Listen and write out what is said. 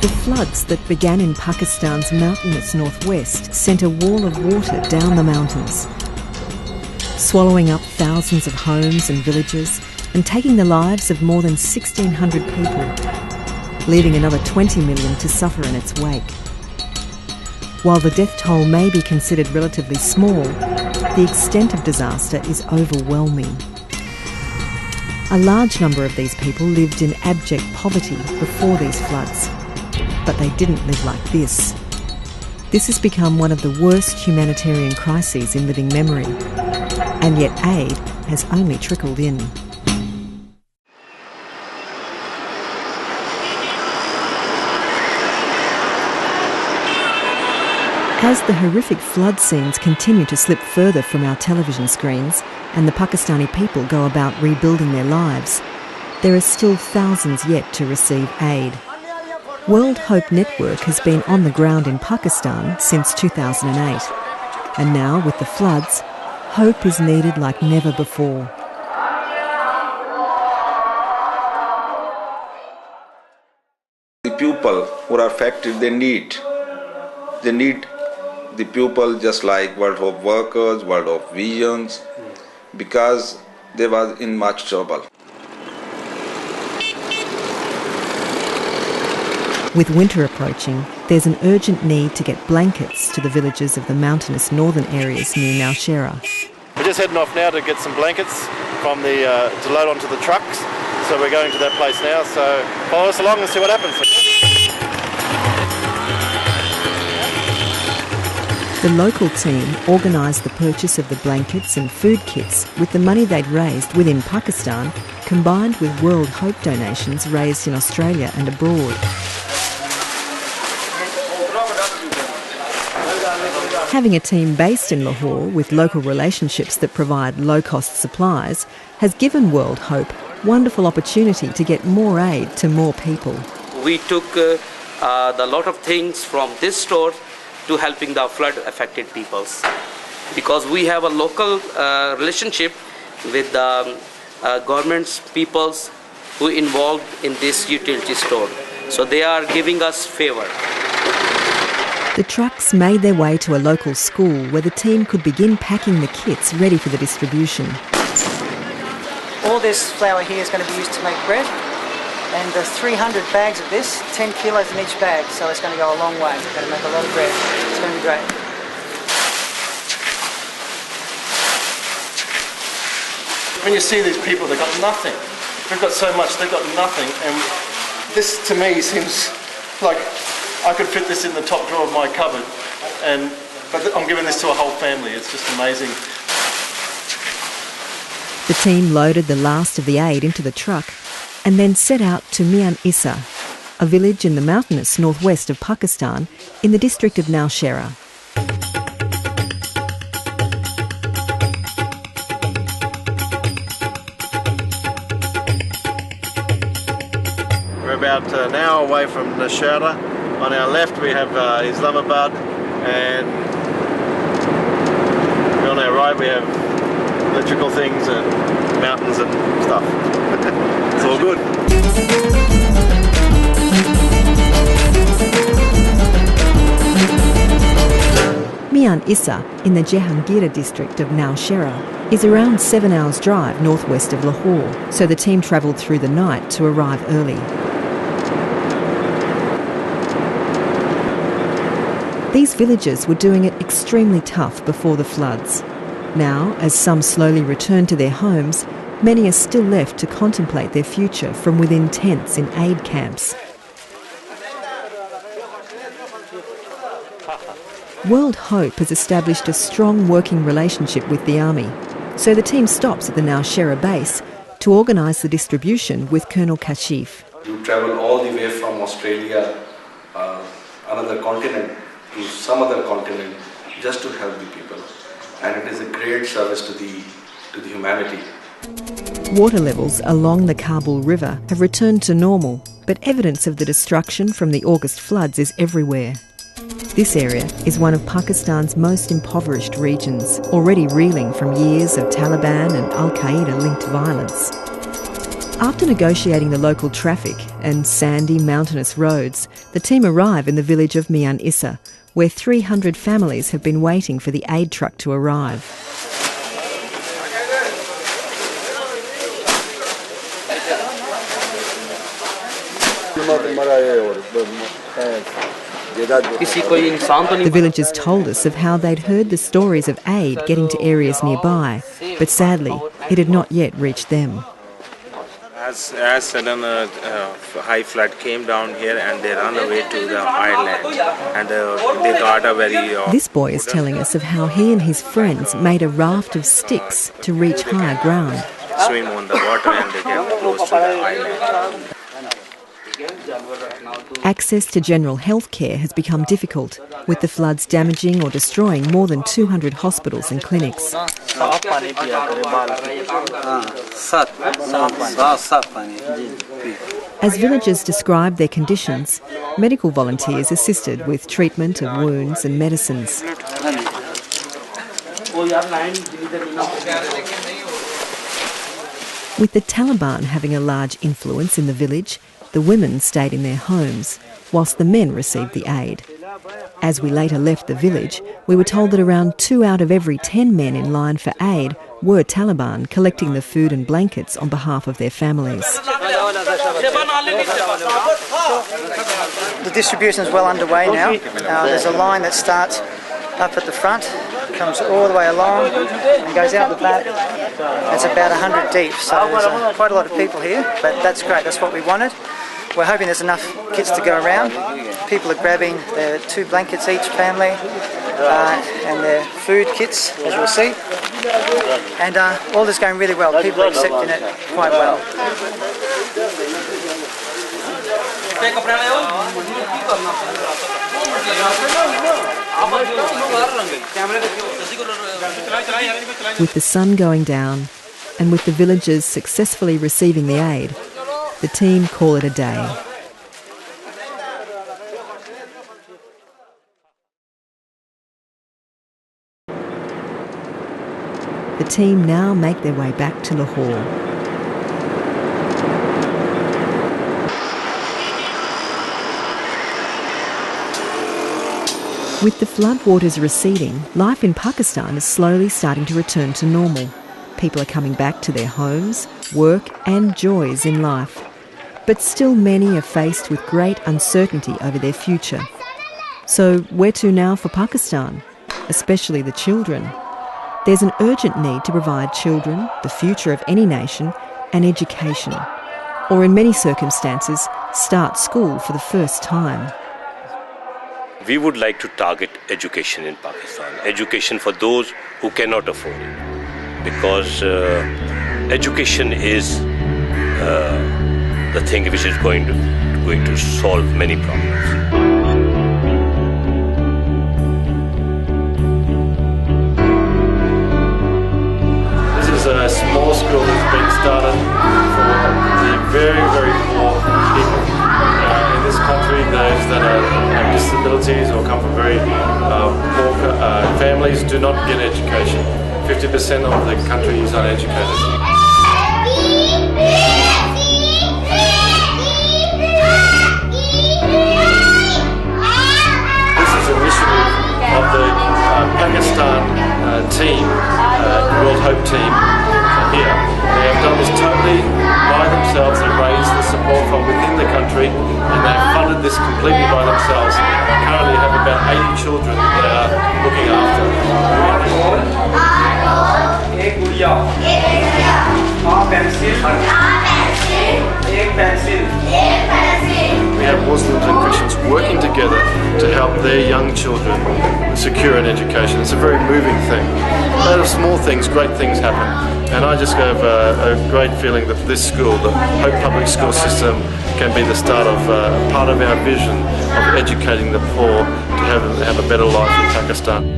The floods that began in Pakistan's mountainous northwest sent a wall of water down the mountains, swallowing up thousands of homes and villages and taking the lives of more than 1,600 people, leaving another 20 million to suffer in its wake. While the death toll may be considered relatively small, the extent of disaster is overwhelming. A large number of these people lived in abject poverty before these floods, but they didn't live like this. This has become one of the worst humanitarian crises in living memory, and yet aid has only trickled in. As the horrific flood scenes continue to slip further from our television screens and the Pakistani people go about rebuilding their lives, there are still thousands yet to receive aid. World Hope Network has been on the ground in Pakistan since 2008, and now with the floods, hope is needed like never before. The people who are affected, they need the people just like World Hope workers, World Hope Visions, because they were in much trouble. With winter approaching, there's an urgent need to get blankets to the villages of the mountainous northern areas near Nowshera. We're just heading off now to get some blankets from to load onto the trucks. So we're going to that place now, so follow us along and see what happens. The local team organised the purchase of the blankets and food kits with the money they'd raised within Pakistan, combined with World Hope donations raised in Australia and abroad. Having a team based in Lahore with local relationships that provide low-cost supplies has given World Hope wonderful opportunity to get more aid to more people. We took the lot of things from this store to helping the flood-affected peoples, because we have a local relationship with the government's peoples who involved in this utility store. So they are giving us favor. The trucks made their way to a local school where the team could begin packing the kits ready for the distribution. All this flour here is going to be used to make bread, and the 300 bags of this, 10 kilos in each bag, so it's going to go a long way. It's going to make a lot of bread. It's going to be great. When you see these people, they've got nothing. They've got so much, they've got nothing, and this to me seems like I could fit this in the top drawer of my cupboard, but I'm giving this to a whole family. It's just amazing. The team loaded the last of the aid into the truck and then set out to Mian Issa, a village in the mountainous northwest of Pakistan in the district of Nowshera. We're about an hour away from Nowshera. On our left we have Islamabad, and on our right we have electrical things and mountains and stuff. It's all good. Mian Issa, in the Jehangir district of Nowshera, is around 7 hours' drive northwest of Lahore, so the team travelled through the night to arrive early. These villagers were doing it extremely tough before the floods. Now, as some slowly return to their homes, many are still left to contemplate their future from within tents in aid camps. World Hope has established a strong working relationship with the army, so the team stops at the Nowshera base to organise the distribution with Colonel Kashif. You travel all the way from Australia, another continent, to some other continent, just to help the people. And it is a great service to the humanity. Water levels along the Kabul River have returned to normal, but evidence of the destruction from the August floods is everywhere. This area is one of Pakistan's most impoverished regions, already reeling from years of Taliban and Al-Qaeda-linked violence. After negotiating the local traffic and sandy, mountainous roads, the team arrive in the village of Mian Issa, where 300 families have been waiting for the aid truck to arrive. The villagers told us of how they'd heard the stories of aid getting to areas nearby, but sadly, it had not yet reached them. As sudden high flood came down here and they ran away to the island and they got a very... This boy is telling us of how he and his friends made a raft of sticks to reach higher ground. Swim on the water and they get close to the island. Access to general health care has become difficult, with the floods damaging or destroying more than 200 hospitals and clinics. As villagers describe their conditions, medical volunteers assisted with treatment of wounds and medicines. With the Taliban having a large influence in the village, the women stayed in their homes, whilst the men received the aid. As we later left the village, we were told that around 2 out of every 10 men in line for aid were Taliban collecting the food and blankets on behalf of their families. The distribution is well underway now. There's a line that starts up at the front, comes all the way along and goes out the back. It's about 100 deep, so there's quite a lot of people here, but that's great, that's what we wanted. We're hoping there's enough kits to go around. People are grabbing their 2 blankets each family and their food kits, as you'll see. And all this is going really well. People are accepting it quite well. With the sun going down, and with the villagers successfully receiving the aid, the team call it a day. The team now make their way back to Lahore. With the floodwaters receding, life in Pakistan is slowly starting to return to normal. People are coming back to their homes, work and joys in life. But still many are faced with great uncertainty over their future. So where to now for Pakistan, especially the children? There's an urgent need to provide children, the future of any nation, an education. Or in many circumstances, start school for the first time. We would like to target education in Pakistan, education for those who cannot afford it, because education is the thing which is going to solve many problems. This is a small school that's been started for the very, very poor people in this country, those that have disabilities or come from very poor families do not get education. 50% of the country is uneducated. This is an initiative of the Pakistan team, World Hope team here. They have done this totally by themselves. They raised the support from within the country and they have funded this completely by themselves. Currently have about 80 children that they are looking after. We have Muslims and Christians working together to help their young children secure an education. It's a very moving thing. Out of small things, great things happen. And I just have a great feeling that this school, the Hope Public School system, can be the start of part of our vision of educating the poor to have a better life in Pakistan.